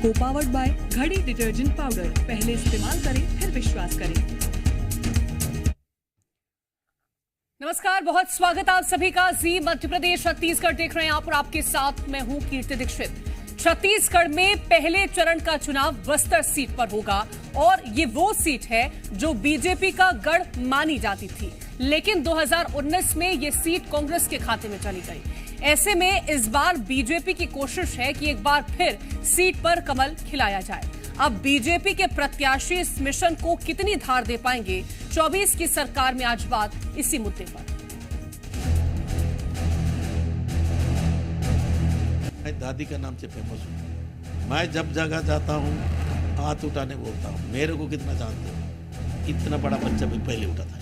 को powered by घड़ी detergent powder. पहले इस्तेमाल करें फिर विश्वास करें। नमस्कार, बहुत स्वागत आप सभी का। जी मध्य प्रदेश छत्तीसगढ़ देख रहे हैं आप और आपके साथ मैं हूं कीर्ति दीक्षित। छत्तीसगढ़ में पहले चरण का चुनाव बस्तर सीट पर होगा और ये वो सीट है जो बीजेपी का गढ़ मानी जाती थी, लेकिन 2019 में ये सीट कांग्रेस के खाते में चली गई। ऐसे में इस बार बीजेपी की कोशिश है कि एक बार फिर सीट पर कमल खिलाया जाए। अब बीजेपी के प्रत्याशी इस मिशन को कितनी धार दे पाएंगे? 24 की सरकार में आज बात इसी मुद्दे पर। मैं दादी का नाम से फेमस हूँ। मैं जब जगह जाता हूँ हाथ उठाने बोलता हूँ। मेरे को कितना जानते हो? इतना बड़ा बच्चा भी पहले उठा था।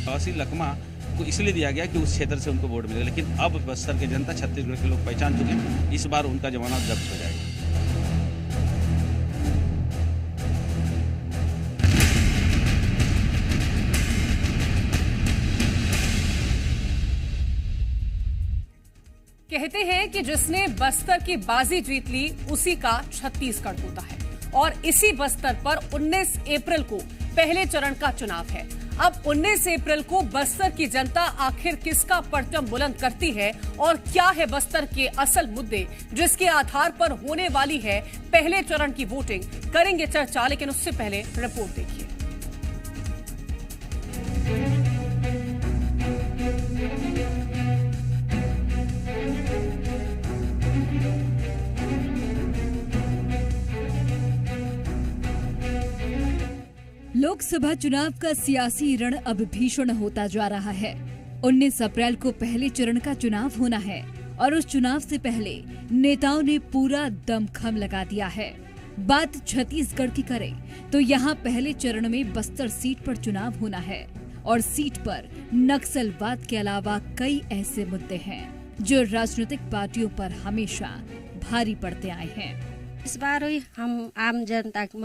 कवासी लकमा को इसलिए दिया गया कि उस क्षेत्र से उनको वोट मिले, लेकिन अब बस्तर के जनता, छत्तीसगढ़ के लोग पहचान चुके हैं। इस बार उनका जमानत जब्त हो जाएगा। कहते हैं कि जिसने बस्तर की बाजी जीत ली उसी का छत्तीसगढ़ होता है और इसी बस्तर पर 19 अप्रैल को पहले चरण का चुनाव है। अब 19 अप्रैल को बस्तर की जनता आखिर किसका परचम बुलंद करती है और क्या है बस्तर के असल मुद्दे जिसके आधार पर होने वाली है पहले चरण की वोटिंग, करेंगे चर्चा। लेकिन उससे पहले रिपोर्ट देखिए। लोकसभा चुनाव का सियासी रण अब भीषण होता जा रहा है। 19 अप्रैल को पहले चरण का चुनाव होना है और उस चुनाव से पहले नेताओं ने पूरा दमखम लगा दिया है। बात छत्तीसगढ़ की करें तो यहाँ पहले चरण में बस्तर सीट पर चुनाव होना है और सीट पर नक्सलवाद के अलावा कई ऐसे मुद्दे हैं जो राजनीतिक पार्टियों पर हमेशा भारी पड़ते आए हैं। इस बार हुई हम आम जनता की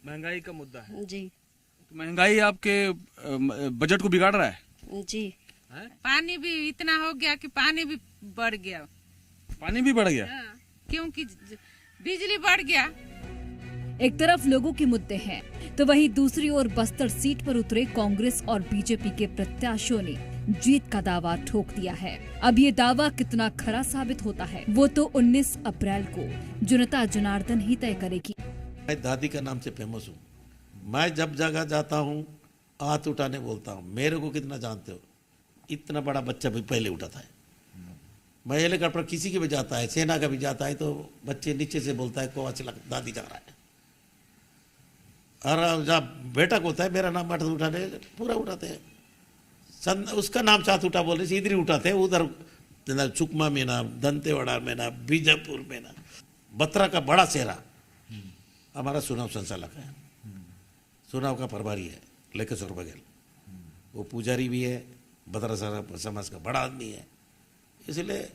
महंगाई का मुद्दा है जी। तो महंगाई आपके बजट को बिगाड़ रहा है जी। पानी भी इतना हो गया कि पानी भी बढ़ गया। पानी भी बढ़ गया क्योंकि बिजली बढ़ गया। एक तरफ लोगों के मुद्दे हैं तो वहीं दूसरी ओर बस्तर सीट पर उतरे कांग्रेस और बीजेपी के प्रत्याशियों ने जीत का दावा ठोक दिया है। अब ये दावा कितना खरा साबित होता है वो तो 19 अप्रैल को जनता जनार्दन ही तय करेगी। मैं दादी का नाम से फेमस हूँ। मैं जब जगह जाता हूँ हाथ उठाने बोलता हूँ। मेरे को कितना जानते हो? इतना बड़ा बच्चा भी पहले उठा था। मैं हेलीकॉप्टर पर किसी के भी जाता है, सेना का भी जाता है, तो बच्चे नीचे से बोलता है कवासी दादी जा रहा है। और जब बेटा को होता है मेरा नाम हाथ उठाने पूरा उठाते हैं। उसका नाम साथ उठा बोलने से इधर ही उठाते हैं। उधर सुकमा में ना, दंतेवाड़ा में ना, बीजापुर में ना। बत्रा का बड़ा सेहरा हमारा चुनाव संचालक है, चुनाव का प्रभारी है लेकेश्वर बघेल। वो पुजारी भी है, बत्रा समाज का बड़ा आदमी है, इसलिए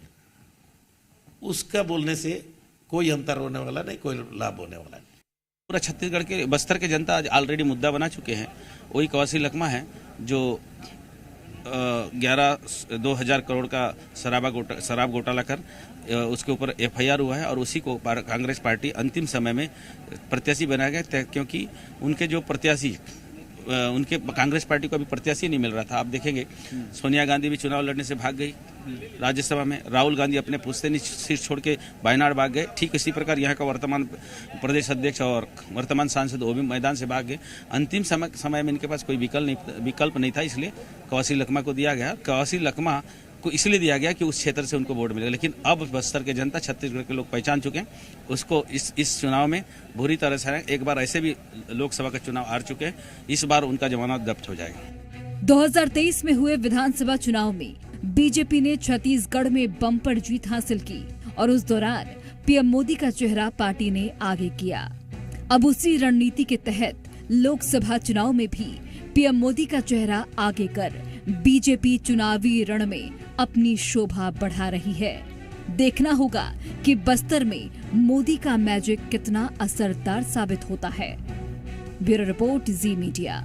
उसका बोलने से कोई अंतर होने वाला नहीं, कोई लाभ होने वाला नहीं। पूरा छत्तीसगढ़ के बस्तर के जनता आज ऑलरेडी मुद्दा बना चुके हैं। वही कवासी लकमा है जो 2000 करोड़ का शराब घोटाला कर उसके ऊपर FIR हुआ है और उसी को कांग्रेस पार्टी अंतिम समय में प्रत्याशी बनाया गया, क्योंकि उनके जो प्रत्याशी उनके कांग्रेस पार्टी को अभी प्रत्याशी नहीं मिल रहा था। आप देखेंगे सोनिया गांधी भी चुनाव लड़ने से भाग गई राज्यसभा में, राहुल गांधी अपने पुश्तैनी सीट छोड़ के वायनाड भाग गए। ठीक इसी प्रकार यहाँ का वर्तमान प्रदेश अध्यक्ष और वर्तमान सांसद वो भी मैदान से भाग गए। अंतिम समय में इनके पास कोई विकल्प नहीं था, इसलिए कवासी लकमा को दिया गया। कवासी लकमा को इसलिए दिया गया कि उस क्षेत्र से उनको वोट मिले, लेकिन अब बस्तर के जनता, छत्तीसगढ़ के लोग पहचान चुके हैं उसको। इस चुनाव में बुरी तरह से एक बार ऐसे भी लोकसभा का चुनाव हार चुके हैं, इस बार उनका जमानत जब्त हो जाएगा। 2023 में हुए विधानसभा चुनाव में बीजेपी ने छत्तीसगढ़ में बम्पर जीत हासिल की और उस दौरान पीएम मोदी का चेहरा पार्टी ने आगे किया। अब उसी रणनीति के तहत लोकसभा चुनाव में भी पीएम मोदी का चेहरा आगे कर बीजेपी चुनावी रण में अपनी शोभा बढ़ा रही है। देखना होगा कि बस्तर में मोदी का मैजिक कितना असरदार साबित होता है। ब्यूरो रिपोर्ट, जी मीडिया।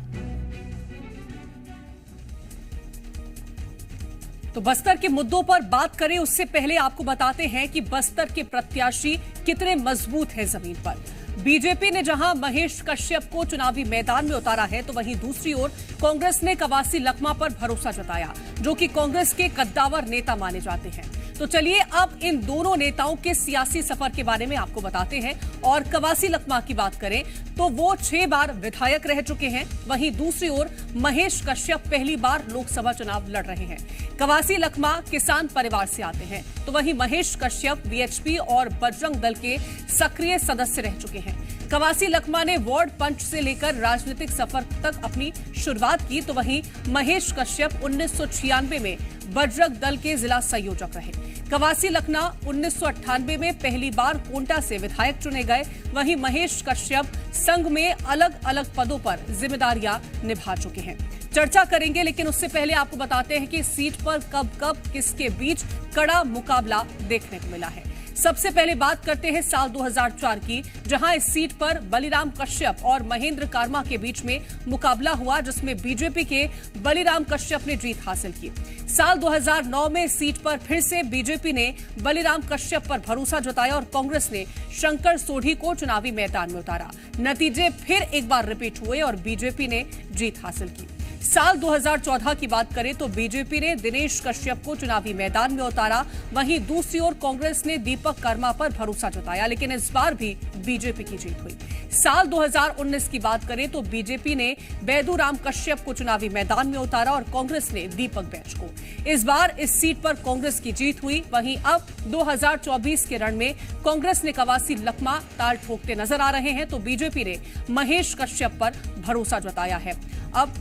तो बस्तर के मुद्दों पर बात करें उससे पहले आपको बताते हैं कि बस्तर के प्रत्याशी कितने मजबूत हैं जमीन पर। बीजेपी ने जहां महेश कश्यप को चुनावी मैदान में उतारा है, तो वहीं दूसरी ओर कांग्रेस ने कवासी लखमा पर भरोसा जताया, जो कि कांग्रेस के कद्दावर नेता माने जाते हैं। तो चलिए अब इन दोनों नेताओं के सियासी सफर के बारे में आपको बताते हैं। और कवासी लखमा की बात करें तो वो 6 बार विधायक रह चुके हैं। वहीं दूसरी ओर महेश कश्यप पहली बार लोकसभा चुनाव लड़ रहे हैं। कवासी लखमा किसान परिवार से आते हैं, तो वहीं महेश कश्यप वीएचपी और बजरंग दल के सक्रिय सदस्य रह चुके हैं। कवासी लखमा ने वार्ड पंच से लेकर राजनीतिक सफर तक अपनी शुरुआत की, तो वहीं महेश कश्यप 1996 में बजरंग दल के जिला संयोजक रहे। कवासी लखमा 1998 में पहली बार कोंटा से विधायक चुने गए। वहीं महेश कश्यप संघ में अलग अलग पदों पर जिम्मेदारियां निभा चुके हैं। चर्चा करेंगे, लेकिन उससे पहले आपको बताते हैं कि इस सीट पर कब किसके बीच कड़ा मुकाबला देखने को मिला है। सबसे पहले बात करते हैं साल 2004 की, जहां इस सीट पर बलिराम कश्यप और महेंद्र कर्मा के बीच में मुकाबला हुआ, जिसमें बीजेपी के बलिराम कश्यप ने जीत हासिल की। साल 2009 में इस सीट पर फिर से बीजेपी ने बलिराम कश्यप पर भरोसा जताया और कांग्रेस ने शंकर सोढ़ी को चुनावी मैदान में उतारा। नतीजे फिर एक बार रिपीट हुए और बीजेपी ने जीत हासिल की। साल 2014 की बात करें तो बीजेपी ने दिनेश कश्यप को चुनावी मैदान में उतारा। वहीं दूसरी ओर कांग्रेस ने दीपक कर्मा पर भरोसा जताया, लेकिन इस बार भी बीजेपी की जीत हुई। साल 2019 की बात करें तो बीजेपी ने बैदूराम कश्यप को चुनावी मैदान में उतारा और कांग्रेस ने दीपक बैच को। इस बार इस सीट पर कांग्रेस की जीत हुई। वहीं अब 2024 के रण में कांग्रेस ने कवासी लखमा ताल ठोकते नजर आ रहे हैं, तो बीजेपी ने महेश कश्यप पर भरोसा जताया है। अब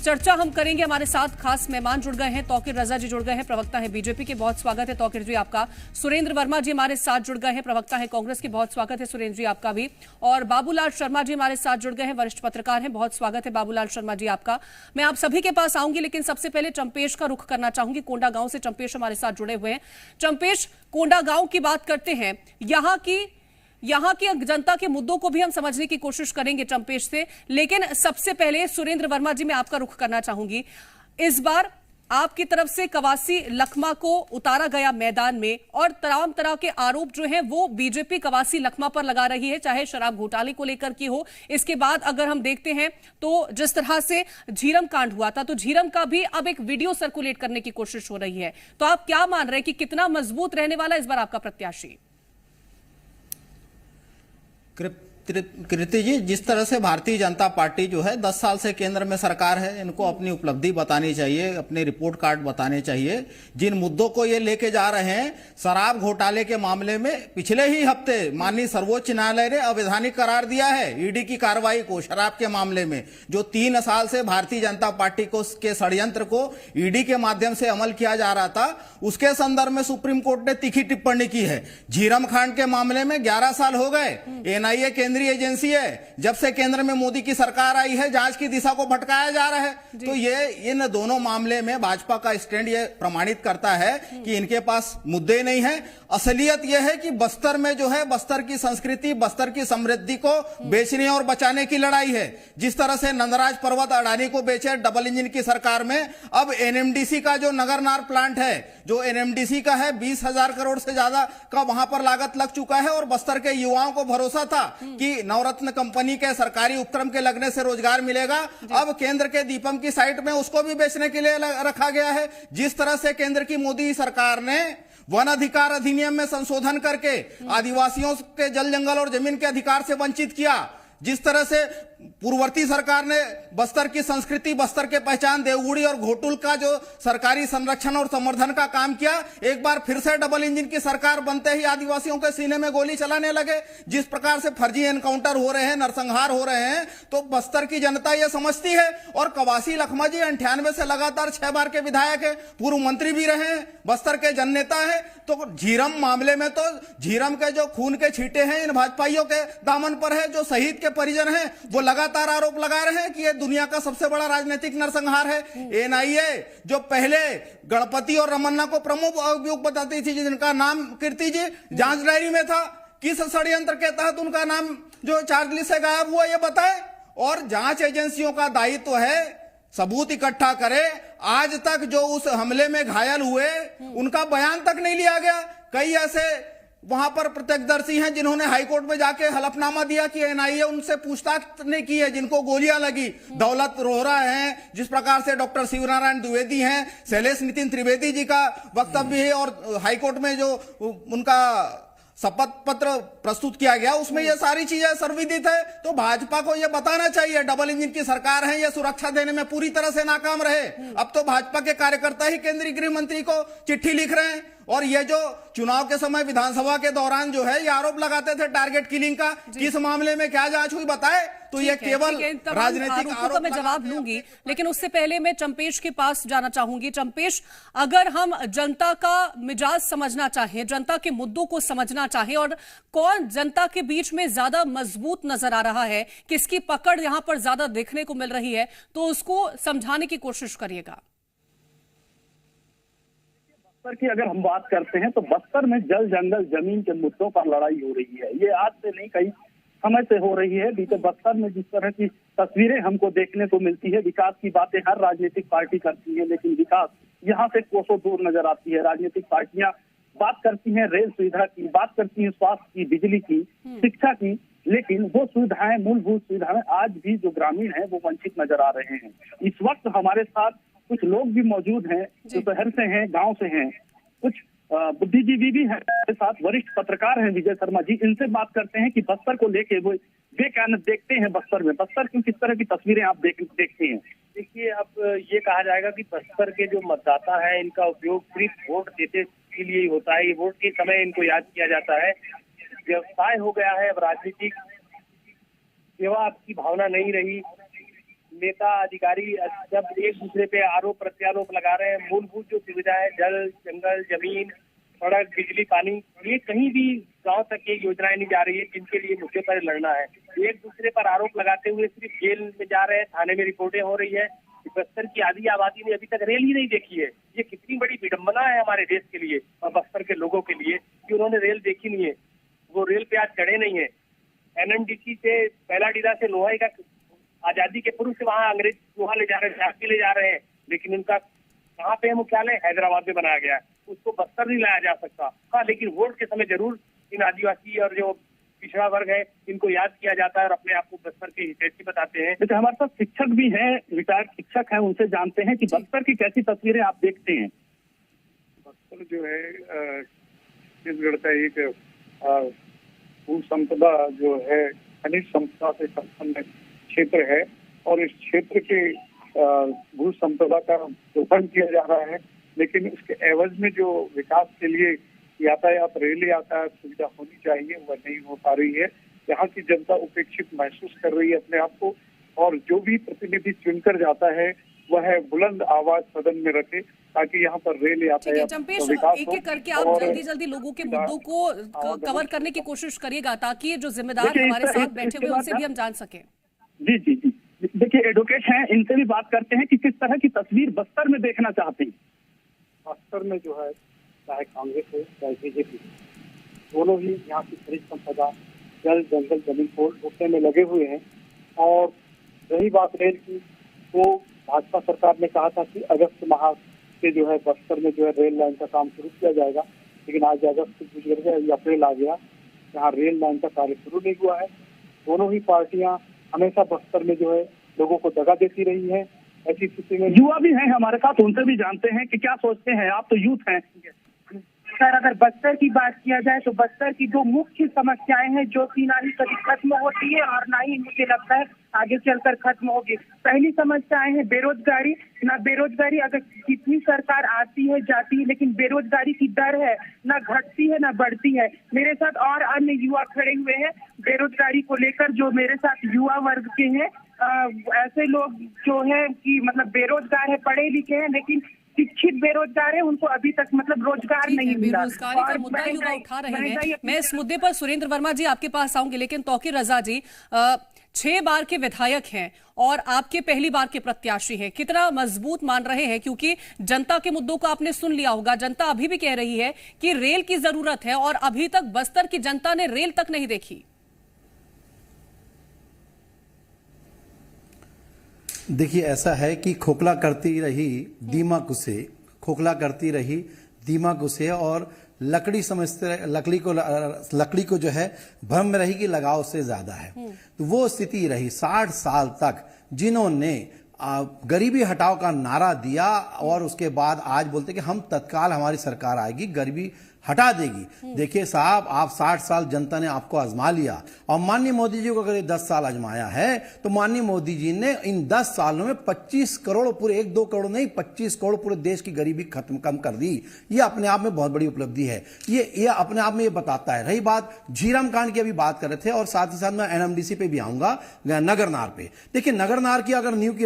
चर्चा हम करेंगे, हमारे साथ खास मेहमान जुड़ गए हैं। तौकीर रजा जी जुड़ गए हैं, प्रवक्ता है बीजेपी के, बहुत स्वागत है तौकीर जी आपका। सुरेंद्र वर्मा जी हमारे साथ जुड़ गए हैं, प्रवक्ता है कांग्रेस के, बहुत स्वागत है सुरेंद्र जी आपका भी। और बाबूलाल शर्मा जी हमारे साथ जुड़ गए हैं, वरिष्ठ पत्रकार हैं, बहुत स्वागत है बाबूलाल शर्मा जी आपका। मैं आप सभी के पास आऊंगी, लेकिन सबसे पहले चंपेश का रुख करना चाहूंगी। कोंडा गांव से चंपेश हमारे साथ जुड़े हुए हैं। चंपेश, कोंडा गांव की बात करते हैं, यहाँ की जनता के मुद्दों को भी हम समझने की कोशिश करेंगे चंपेश से, लेकिन सबसे पहले सुरेंद्र वर्मा जी मैं आपका रुख करना चाहूंगी। इस बार आपकी तरफ से कवासी लखमा को उतारा गया मैदान में और तमाम तरह के आरोप जो हैं वो बीजेपी कवासी लखमा पर लगा रही है, चाहे शराब घोटाले को लेकर की हो। इसके बाद अगर हम देखते हैं तो जिस तरह से झीरम कांड हुआ था, तो झीरम का भी अब एक वीडियो सर्कुलेट करने की कोशिश हो रही है। तो आप क्या मान रहे हैं कि कितना मजबूत रहने वाला इस बार आपका प्रत्याशी? कृति जी, जिस तरह से भारतीय जनता पार्टी जो है 10 साल से केंद्र में सरकार है, इनको अपनी उपलब्धि बतानी चाहिए, अपने रिपोर्ट कार्ड बताने चाहिए। जिन मुद्दों को ये लेके जा रहे हैं, शराब घोटाले के मामले में पिछले ही हफ्ते माननीय सर्वोच्च न्यायालय ने अवैधानिक करार दिया है ईडी की कार्रवाई को शराब के मामले में, जो 3 साल से भारतीय जनता पार्टी को के षड्यंत्र को ईडी के माध्यम से अमल किया जा रहा था, उसके संदर्भ में सुप्रीम कोर्ट ने तीखी टिप्पणी की है। झीरम कांड के मामले में 11 साल हो गए। एनआईए केंद्रीय एजेंसी है, जब से केंद्र में मोदी की सरकार आई है जांच की दिशा को भटकाया जा रहा है। तो ये इन दोनों मामले में भाजपा का स्टैंड ये प्रमाणित करता है कि इनके पास मुद्दे नहीं है। असलियत यह है कि बस्तर में जो है बस्तर की संस्कृति, बस्तर की समृद्धि को बेचने और बचाने की लड़ाई है। जिस तरह से नंदराज पर्वत अडानी को बेचे डबल इंजन की सरकार में, अब एनएमडीसी का जो नगरनार प्लांट है, जो एनएमडीसी का है 20,000 करोड़ से ज्यादा का वहां पर लागत लग चुका है। और बस्तर के युवाओं को भरोसा था कि नवरत्न कंपनी के सरकारी उपक्रम के लगने से रोजगार मिलेगा, अब केंद्र के दीपम की साइट में उसको भी बेचने के लिए रखा गया है। जिस तरह से केंद्र की मोदी सरकार ने वन अधिकार अधिनियम में संशोधन करके आदिवासियों के जल जंगल और जमीन के अधिकार से वंचित किया, जिस तरह से पूर्ववर्ती सरकार ने बस्तर की संस्कृति, बस्तर के पहचान देवगुड़ी और घोटुल का जो सरकारी संरक्षण और संवर्धन का काम किया, एक बार फिर से डबल इंजन की सरकार बनते ही आदिवासियों के सीने में गोली चलाने लगे। जिस प्रकार से फर्जी एनकाउंटर हो रहे हैं, नरसंहार हो रहे हैं, तो बस्तर की जनता यह समझती है। और कवासी लखमा जी 98 से लगातार 6 बार के विधायक है, पूर्व मंत्री भी रहे हैं, बस्तर के जननेता है। तो झीरम मामले में तो झीरम के जो खून के छींटे हैं इन भाजपाइयों के दामन पर है। जो शहीद के परिजन हैं वो लगातार आरोप लगा रहे हैं कि यह दुनिया का सबसे बड़ा राजनीतिक नरसंहार है। एनआईए जो पहले गणपति और रमन्ना को प्रमुख अभियुक्त बताती थी, जिनका नाम कीर्ति जी जांच डायरी में था, किस षड्यंत्र के तहत उनका नाम जो चार्जलिस्ट से गायब हुआ ये बताए। और जांच एजेंसियों का दायित्व है सबूत इकट्ठा करे। आज तक जो उस हमले में घायल हुए उनका बयान तक नहीं लिया गया। कई ऐसे वहां पर प्रत्यक्षदर्शी हैं जिन्होंने हाईकोर्ट में जाके हलफनामा दिया कि एनआईए उनसे पूछताछ नहीं की है, जिनको गोलियां लगी। दौलत रोहरा हैं, जिस प्रकार से डॉक्टर शिवनारायण द्विवेदी हैं, शैलेश नितिन त्रिवेदी जी का वक्तव्य है और हाईकोर्ट में जो उनका शपथ पत्र प्रस्तुत किया गया उसमें ये सारी चीजें सर्वविदित है। तो भाजपा को ये बताना चाहिए, डबल इंजन की सरकार है, ये सुरक्षा देने में पूरी तरह से नाकाम रहे। अब तो भाजपा के कार्यकर्ता ही केंद्रीय गृह मंत्री को चिट्ठी लिख रहे हैं और ये जो चुनाव के समय विधानसभा के दौरान जो है ये आरोप लगाते थे टारगेट किलिंग का, किस मामले में क्या जांच हुई बताए। तो ये केवल राजनीतिक आरोप का मैं जवाब लूंगी, लेकिन उससे पहले मैं चंपेश के पास जाना चाहूंगी। चंपेश, अगर हम जनता का मिजाज समझना चाहें, जनता के मुद्दों को समझना चाहें और कौन जनता के बीच में ज्यादा मजबूत नजर आ रहा है, किसकी पकड़ यहां पर ज्यादा देखने को मिल रही है, तो उसको समझाने की कोशिश करिएगा। बस्तर की अगर हम बात करते हैं तो बस्तर में जल जंगल जमीन के मुद्दों पर लड़ाई हो रही है। ये आज से नहीं, कई समय से हो रही है। बीते बस्तर में जिस तरह की तस्वीरें हमको देखने को मिलती है, विकास की बातें हर राजनीतिक पार्टी करती है, लेकिन विकास यहाँ से कोसों दूर नजर आती है। राजनीतिक पार्टियां बात करती हैं रेल सुविधा की, बात करती हैं स्वास्थ्य की, बिजली की, शिक्षा की, लेकिन वो सुविधाएं, मूलभूत सुविधाएं आज भी जो ग्रामीण है वो वंचित नजर आ रहे हैं। इस वक्त हमारे साथ कुछ लोग भी मौजूद हैं जो शहर से हैं, गांव से हैं, कुछ बुद्धिजीवी भी हैं, हमारे साथ वरिष्ठ पत्रकार हैं विजय शर्मा जी। इनसे बात करते हैं कि बस्तर को लेके वो क्या देखते हैं बस्तर में, बस्तर की किस तरह की तस्वीरें आप देखते हैं। देखिए, अब ये कहा जाएगा कि बस्तर के जो मतदाता है इनका उपयोग सिर्फ वोट देने के लिए ही होता है। ये वोट के समय इनको याद किया जाता है। व्यवसाय हो गया है, अब राजनीतिक सेवा की भावना नहीं रही। नेता अधिकारी जब एक दूसरे पे आरोप प्रत्यारोप लगा रहे हैं, मूलभूत जो सुविधा है, जल जंगल जमीन, सड़क, बिजली, पानी, ये कहीं भी गांव तक ये योजनाएं नहीं जा रही है जिनके लिए मुद्दे पर लड़ना है। एक दूसरे पर आरोप लगाते हुए सिर्फ जेल में जा रहे हैं, थाने में रिपोर्टें हो रही है। बस्तर की आधी आबादी ने अभी तक रेल ही नहीं देखी है। ये कितनी बड़ी विडंबना है हमारे देश के लिए और बस्तर के लोगों के लिए कि उन्होंने रेल देखी नहीं है, वो रेल पे आज चढ़े नहीं है। NMDC से पहलाडीला से लोहाई का आजादी के पूर्व से वहाँ अंग्रेज लोहा ले जा रहे हैं, लेकिन उनका कहाँ पे मुख्यालय हैदराबाद में बनाया गया है, उसको बस्तर नहीं लाया जा सकता। हाँ, लेकिन वोट के समय जरूर इन आदिवासी और जो पिछड़ा वर्ग है इनको याद किया जाता है और अपने आप को बस्तर के हितैषी बताते हैं। जैसे हमारे पास शिक्षक भी हैं, रिटायर्ड शिक्षक हैं, उनसे जानते हैं कि बस्तर की कैसी तस्वीरें आप देखते हैं। बस्तर जो है छत्तीसगढ़ का एक भू संपदा जो है, खनिज संपदा से संपन्न क्षेत्र है और इस क्षेत्र के भू संपदा का दोहन किया जा रहा है, लेकिन उसके एवज में जो विकास के लिए यातायात, रेल यातायात सुविधा होनी चाहिए वह नहीं हो पा रही है। यहाँ की जनता उपेक्षित महसूस कर रही है अपने आप को, और जो भी प्रतिनिधि चुनकर जाता है वह बुलंद आवाज सदन में रखे ताकि यहाँ पर रेल यातायात एक करके आप जल्दी लोगों के मुद्दों को कवर करने की कोशिश करिएगा ताकि जो जिम्मेदार हमारे साथ बैठे हुए उनसे भी हम जान सके। जी जी जी, देखिए एडवोकेट हैं, इनसे भी बात करते हैं कि किस तरह की तस्वीर बस्तर में देखना चाहते हैं। बस्तर में जो है, चाहे कांग्रेस हो चाहे बीजेपी, दोनों ही यहाँ की खनिज संपदा, जल जंगल जमीन को रोकने में लगे हुए हैं। और रही बात रेल की, तो भाजपा सरकार ने कहा था कि अगस्त माह से जो है बस्तर में जो है रेल लाइन का काम शुरू किया जाएगा, लेकिन आज अगस्त गुजर गया, अप्रैल आ गया, यहाँ रेल लाइन का कार्य शुरू नहीं हुआ है। दोनों ही पार्टियां हमेशा बस्तर में जो है लोगों को दगा देती रही है। ऐसी स्थिति में युवा भी हैं हमारे साथ, उनसे भी जानते हैं कि क्या सोचते हैं। आप तो यूथ हैं सर। अगर बस्तर की बात किया जाए तो बस्तर की जो मुख्य समस्याएं हैं जो कि ना ही कभी खत्म होती है और ना ही मुझे लगता है आगे चलकर खत्म होगी। पहली समस्याएं हैं बेरोजगारी। ना बेरोजगारी, अगर कितनी सरकार आती है जाती है, लेकिन बेरोजगारी की दर है ना घटती है ना बढ़ती है। मेरे साथ और अन्य युवा खड़े हुए हैं बेरोजगारी को लेकर, जो मेरे साथ युवा वर्ग के हैं। ऐसे लोग जो है कि मतलब बेरोजगार है, पढ़े लिखे हैं लेकिन शिक्षित बेरोजगार है, उनको अभी तक मतलब रोजगार नहीं मिला। बेरोजगारी का मुद्दा युवा उठा रहे हैं। मैं इस मुद्दे पर सुरेंद्र वर्मा जी आपके पास आऊंगी, लेकिन तौकीर रजा जी 6 बार के विधायक हैं और आपके पहली बार के प्रत्याशी हैं, कितना मजबूत मान रहे हैं? क्योंकि जनता के मुद्दों को आपने सुन लिया होगा, जनता अभी भी कह रही है कि रेल की जरूरत है और अभी तक बस्तर की जनता ने रेल तक नहीं देखी। देखिए, ऐसा है कि खोखला करती रही दीमक उसे, खोखला करती रही दीमक उसे, और लकड़ी समझते, लकड़ी को जो है भ्रम में रही कि लगाव से ज्यादा है। तो वो स्थिति रही 60 साल तक, जिन्होंने गरीबी हटाओ का नारा दिया और उसके बाद आज बोलते कि हम तत्काल हमारी सरकार आएगी गरीबी हटा देगी। देखिए साहब, आप 60 साल जनता ने आपको आजमा लिया, और माननीय मोदी जी को अगर ये 10 साल आजमाया है तो माननीय मोदी जी ने इन 10 सालों में 25 करोड़, पूरे 1-2 करोड़ नहीं 25 करोड़ पूरे देश की गरीबी कम कर दी। ये अपने आप में बहुत बड़ी उपलब्धि है। ये अपने आप में ये बताता है। रही बात झीरम कांड की, अभी बात कर रहे थे, और साथ ही साथ मैं एनएमडीसी पे भी आऊंगा, नगरनार पे। देखिए, नगरनार की अगर नींव की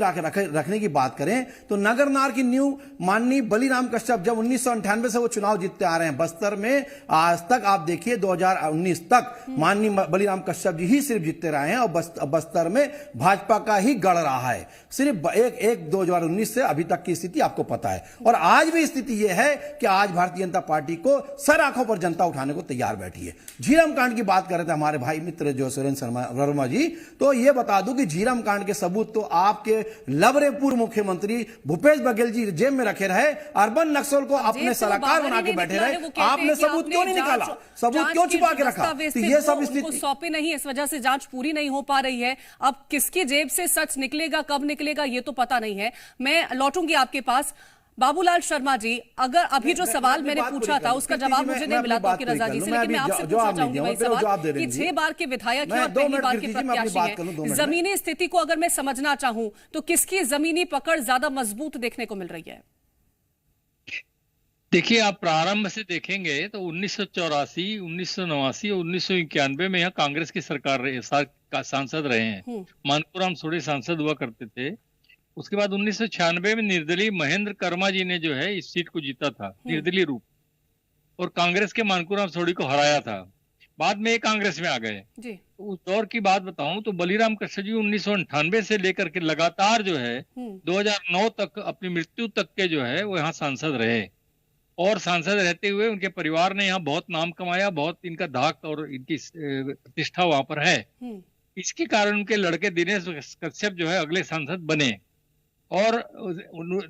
रखने की बात करें तो नगरनार की नींव माननीय बलिराम कश्यप जब 1998 से वो चुनाव जीतते आ रहे हैं बस्तर में, आज तक आप देखिए 2019 तक माननीय बलिराम कश्यप जी ही सिर्फ जीतते रहे हैं, और बस्तर में भाजपा का ही गढ़ रहा है। सिर्फ एक 2019 से अभी तक की स्थिति आपको पता है। और आज भी स्थिति यह है कि आज भारतीय जनता पार्टी को सर आंखों पर जनता उठाने को तैयार बैठी है। झीरम कांड की बात कर रहे थे हमारे भाई मित्र जो सुरेंद्र वर्मा जी, तो यह बता दूं कि झीरम कांड के सबूत तो आपके लबरे पूर्व मुख्यमंत्री भूपेश बघेल जी जेब में रखे रहे, अर्बन नक्सल को अपने सलाहकार बना के बैठे रहे। आपने सबूत क्यों नहीं निकाला? सबूत क्यों छुपा के रखा? तो ये सब स्थिति सौंपे नहीं, इस वजह से जांच पूरी नहीं हो पा रही है। अब किसकी जेब से सच निकलेगा, कब निकलेगा, ये तो पता नहीं है। मैं लौटूंगी आपके पास। बाबूलाल शर्मा जी, अगर अभी जो सवाल मैंने पूछा था उसका जवाब मुझे नहीं मिला तो रजा जी से, लेकिन मैं आपसे पूछना चाहूंगी वही सवाल कि 6 बार के विधायक हैं और पहली बार के प्रत्याशी हैं, जमीनी स्थिति को अगर मैं समझना चाहूं तो किसकी जमीनी पकड़ ज्यादा मजबूत देखने को मिल रही है? देखिए, आप प्रारंभ से देखेंगे तो 1984, 1989 और 1991 में यहाँ कांग्रेस की सरकार सांसद रहे हैं। मानपूराम सोढ़ी सांसद हुआ करते थे। उसके बाद 1996 में निर्दलीय महेंद्र कर्मा जी ने जो है इस सीट को जीता था निर्दलीय रूप, और कांग्रेस के मानपूराम सोढ़ी को हराया था। बाद में ये कांग्रेस में आ गए। उस दौर की बात बताऊं तो बलिराम कश्यप जी 1998 से लेकर के लगातार जो है 2009 तक, अपनी मृत्यु तक के जो है वो यहाँ सांसद रहे, और सांसद रहते हुए उनके परिवार ने यहाँ बहुत नाम कमाया, बहुत इनका धाक और इनकी प्रतिष्ठा वहां पर है। इसके कारण उनके लड़के दिनेश कश्यप जो है अगले सांसद बने, और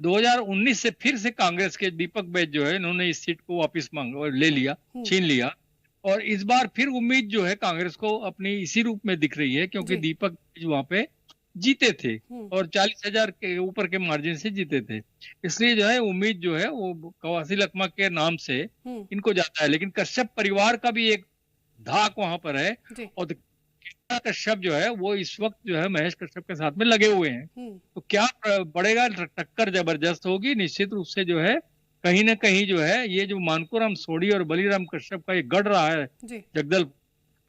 2019 से फिर से कांग्रेस के दीपक बैज जो है इन्होंने इस सीट को वापस ले लिया, छीन लिया, और इस बार फिर उम्मीद जो है कांग्रेस को अपनी इसी रूप में दिख रही है, क्योंकि दीपक बैज वहां पे जीते थे और 40,000 के ऊपर के मार्जिन से जीते थे। इसलिए जो है उम्मीद जो है वो कवासी लखमा के नाम से इनको जाता है। लेकिन कश्यप परिवार का भी एक धाक वहां पर है, और कश्यप जो है वो इस वक्त जो है महेश कश्यप के साथ में लगे हुए हैं। तो क्या बढ़ेगा, टक्कर जबरदस्त होगी निश्चित रूप से। जो है कहीं ना कहीं जो है ये जो मानपूराम सोढ़ी और बलिराम कश्यप का एक गढ़ रहा है जगदल,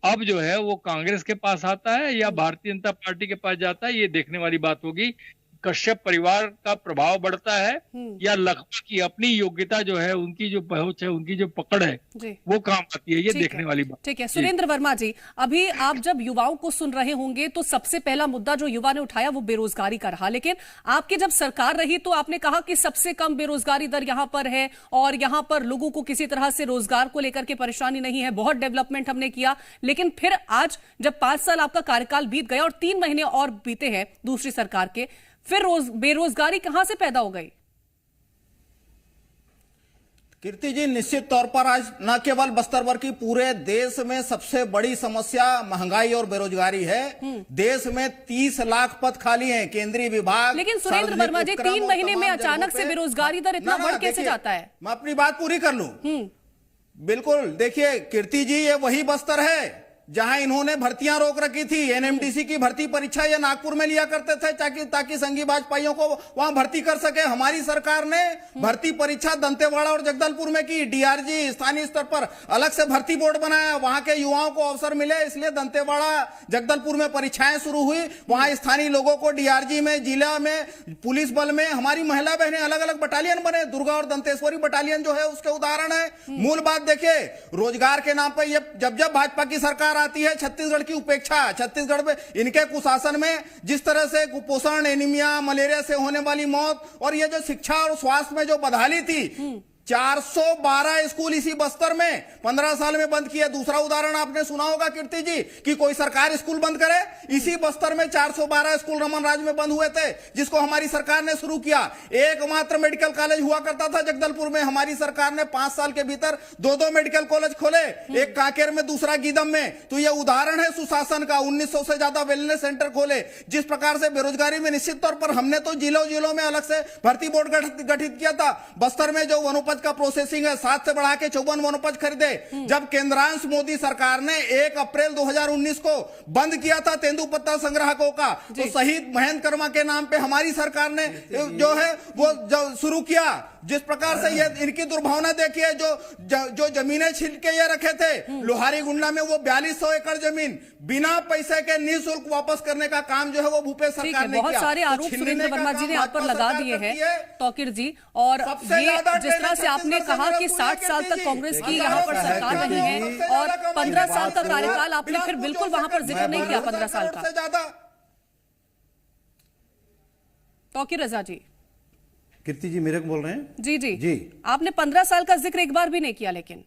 अब जो है वो कांग्रेस के पास आता है या भारतीय जनता पार्टी के पास जाता है, ये देखने वाली बात होगी। कश्यप परिवार का प्रभाव बढ़ता है या लखमा की अपनी योग्यता जो है, उनकी जो पहुंच है, उनकी जो पकड़ है वो काम आती है, ये देखने वाली बात। ठीक है सुरेंद्र वर्मा जी, अभी आप जब युवाओं को सुन रहे होंगे तो सबसे पहला मुद्दा जो युवा ने उठाया वो बेरोजगारी का रहा, लेकिन आपकी जब सरकार रही तो आपने कहा कि सबसे कम बेरोजगारी दर यहाँ पर है और यहाँ पर लोगों को किसी तरह से रोजगार को लेकर के परेशानी नहीं है, बहुत डेवलपमेंट हमने किया। लेकिन फिर आज जब 5 साल आपका कार्यकाल बीत गया और 3 महीने और बीते हैं दूसरी सरकार के, फिर बेरोजगारी कहां से पैदा हो गई? कीर्ति जी, निश्चित तौर पर आज न केवल बस्तर भर की, पूरे देश में सबसे बड़ी समस्या महंगाई और बेरोजगारी है। देश में 30 लाख पद खाली हैं केंद्रीय विभाग। लेकिन सुरेंद्र वर्मा जी, 3 महीने में अचानक से बेरोजगारी दर इतना बढ़ कैसे जाता है? मैं अपनी बात पूरी कर लूं। बिल्कुल, देखिए कीर्ति जी, ये वही बस्तर है जहां इन्होंने भर्तियां रोक रखी थी। एनएमडीसी की भर्ती परीक्षा ये नागपुर में लिया करते थे ताकि संघी भाजपाइयों को वहां भर्ती कर सके। हमारी सरकार ने भर्ती परीक्षा दंतेवाड़ा और जगदलपुर में की। डीआरजी स्थानीय स्तर पर अलग से भर्ती बोर्ड बनाया, वहां के युवाओं को अवसर मिले, इसलिए दंतेवाड़ा जगदलपुर में परीक्षाएं शुरू हुई। वहां स्थानीय लोगों को डीआरजी में, जिला में, पुलिस बल में, हमारी महिला बहनें अलग अलग बटालियन बने। दुर्गा और दंतेश्वरी बटालियन जो है उसके उदाहरण है। मूल बात देखिए, रोजगार के नाम पर जब भाजपा की सरकार आती है, छत्तीसगढ़ की उपेक्षा, छत्तीसगढ़ में इनके कुशासन में जिस तरह से कुपोषण, एनीमिया, मलेरिया से होने वाली मौत और ये जो शिक्षा और स्वास्थ्य में जो बदहाली थी, 412 स्कूल इसी बस्तर में 15 साल में बंद किए। दूसरा उदाहरण आपने सुना होगा कीर्ति जी कि कोई सरकार स्कूल बंद करे। इसी बस्तर में 412 स्कूल रमन राज में बंद हुए थे, जिसको हमारी सरकार ने शुरू किया। एकमात्र मेडिकल कॉलेज हुआ करता था जगदलपुर में, हमारी सरकार ने 5 साल के भीतर 2 मेडिकल कॉलेज खोले, एक कांकेर में, दूसरा गीदम में। तो यह उदाहरण है सुशासन का। 1900 से ज्यादा वेलनेस सेंटर खोले। जिस प्रकार से बेरोजगारी में निश्चित तौर पर हमने तो जिलों में अलग से भर्ती बोर्ड गठित किया था। बस्तर में जो वनोपज का प्रोसेसिंग है 7 से बढ़ा के 54 वनोपज खरीदे। जब केंद्रांश मोदी सरकार ने 1 अप्रैल 2019 को बंद किया था तेंदुपत्ता संग्राहकों का, तो शहीद महेंद्र कर्मा के नाम पे हमारी सरकार ने जो है वो शुरू किया। जिस प्रकार से ये इनकी दुर्भावना देखिए, जो जमीनें छीन के ये रखे थे लोहारी गुंडा में, वो 4200 एकड़ जमीन बिना पैसे के निःशुल्क वापस करने का काम जो है वो भूपेश सरकार ने किया। बहुत सारे आरोप सुरेंद्र वर्मा जी ने आप पर लगा दिए हैं तौकीर जी, और ये जिस तरह से आपने कहा कि 60 साल तक कांग्रेस की यहाँ पर सरकार रही है और 15 साल का कार्यकाल आपने फिर बिल्कुल वहां पर जिक्र नहीं किया 15 साल का। तौकीर रजा जी, कीर्ति जी मेरे को बोल रहे हैं? जी जी जी, आपने 15 साल का जिक्र एक बार भी नहीं किया। लेकिन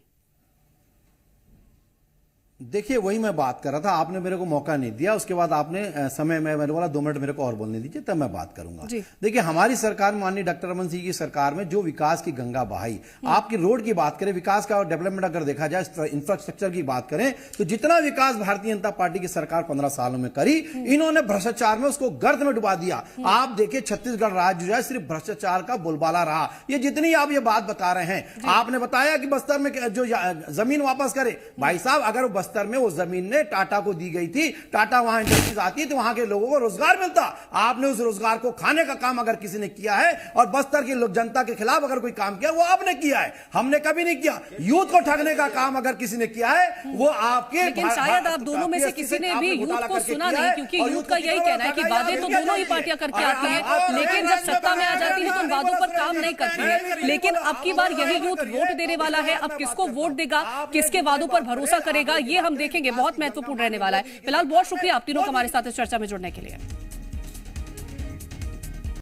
देखिए वही मैं बात कर रहा था, आपने मेरे को मौका नहीं दिया। उसके बाद आपने समय में मैंने बोला 2 मिनट मेरे को और बोलने दीजिए तब मैं बात करूंगा। देखिए हमारी सरकार में, माननीय डॉक्टर रमन सिंह की सरकार में जो विकास की गंगा बहाई, आपकी रोड की बात करें, विकास का और डेवलपमेंट अगर देखा जाए, इंफ्रास्ट्रक्चर की बात करें, तो जितना विकास भारतीय जनता पार्टी की सरकार 15 सालों में करी, इन्होंने भ्रष्टाचार में उसको गर्त में डुबा दिया। आप देखिए छत्तीसगढ़ राज्य जो है सिर्फ भ्रष्टाचार का बोलबाला रहा। ये जितनी आप ये बात बता रहे हैं, आपने बताया कि बस्तर में जो जमीन वापस करे, भाई साहब अगर बस्तर में वो जमीन ने टाटा को दी गई थी, टाटा वहां इंडस्ट्रीज आती तो वहां के लोगों को रोजगार मिलता। आपने उस रोजगार को खाने का काम अगर किसी ने किया है और बस्तर की लोग जनता के खिलाफ अगर कोई काम किया वो आपने किया है, हमने कभी नहीं किया। यूथ को ठगने का काम अगर किसी ने किया है वो आपके, लेकिन शायद आप दोनों में से किसी ने भी यूथ को सुना नहीं, क्योंकि यूथ का यही कहना है कि वादे तो दोनों ही पार्टियां करके आती हैं, लेकिन जब सत्ता में आ जाती है तो उन वादों पर काम नहीं करती है। लेकिन अब की बार यही यूथ वोट देने वाला है। अब किसको वोट देगा, किसके वादों पर भरोसा करेगा, ये हम देखेंगे। बहुत महत्वपूर्ण रहने वाला है। फिलहाल बहुत शुक्रिया आप तीनों को हमारे साथ इस चर्चा में जुड़ने के लिए।